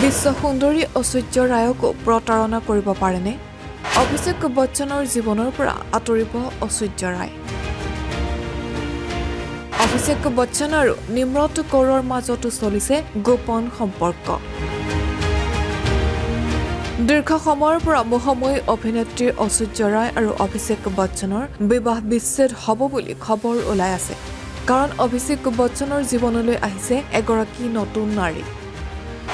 বিশ্ব সুন্দৰী ঐশ্বৰ্য ৰায়কো প্ৰতাৰণা কৰিব পাৰেনে? অভিষেক বচ্চনৰ জীৱনৰ পৰা আঁতৰিব ঐশ্বৰ্য ৰায়। অভিষেক বচ্চন আৰু নিম্ৰত কৌৰৰ মাজতো চলিছে গোপন সম্পৰ্ক। দীৰ্ঘ সময়ৰ পৰা মুহাময়ী অভিনেত্ৰী ঐশ্বৰ্য ৰায় আৰু অভিষেক বচ্চনৰ বিবাহ বিচ্ছেদ হ'ব বুলি খবৰ ওলাই আছে। কাৰণ অভিষেক বচ্চনৰ জীৱনলৈ আহিছে এগৰাকী নতুন নাৰী।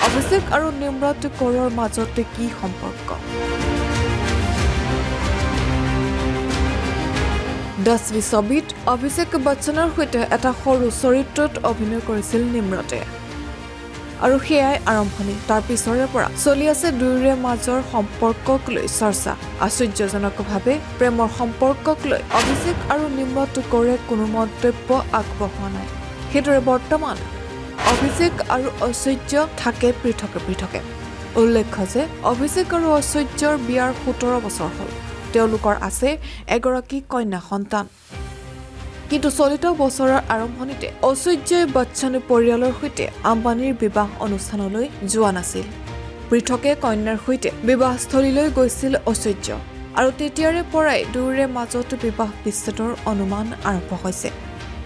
অভিষেক আৰু নিম্ৰত কৌৰৰ মাজতে কি সম্পৰ্ক? 10 ছবিত অভিষেক বচ্চনৰ সৈতে এটা সৰু চৰিত্ৰত অভিনয় কৰিছিল নিম্ৰতে। আৰু সেয়াই আৰম্ভণি। তাৰ পিছৰে পৰা চলি আছে দুয়োৰে মাজৰ সম্পৰ্কক লৈ চৰ্চা। আশ্চৰ্যজনকভাৱে প্ৰেমৰ সম্পৰ্কক লৈ অভিষেক আৰু নিম্ৰত কৌৰে কোনো মন্তব্য আগবঢ়োৱা নাই। সেইদৰে বৰ্তমান অভিষেক আৰু ঐশ্বৰ্য থাকে পৃথকে পৃথকে। উল্লেখ্য যে অভিষেক আৰু ঐশ্বৰ্যৰ বিয়াৰ 17 বছৰ হ'ল। তেওঁলোকৰ আছে এগৰাকী কন্যা সন্তান। কিন্তু চলিত বছৰৰ আৰম্ভণিতে ঐশ্বৰ্যই বচ্চন পৰিয়ালৰ সৈতে আম্বানীৰ বিবাহ অনুষ্ঠানলৈ যোৱা নাছিল। পৃথকে কন্যাৰ সৈতে বিবাহস্থলীলৈ গৈছিল ঐশ্বৰ্য। আৰু তেতিয়াৰে পৰাই দুয়োৰে মাজত বিবাহ বিচ্ছেদৰ অনুমান আৰম্ভ হৈছে।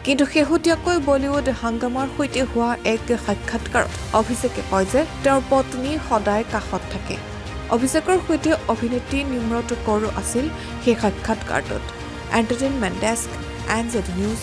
কিন্তু শেহতীয়াকৈ বলীউড হাংগামাৰ সৈতে হোৱা এক সাক্ষাৎকাৰত অভিষেকে কয় যে তেওঁৰ পত্নী সদায় কাষত থাকে। অভিষেকৰ সৈতে অভিনেত্ৰী নিম্ৰত কৌৰ আছিল সেই সাক্ষাৎকাৰটোত। Entertainment desk, NZ News।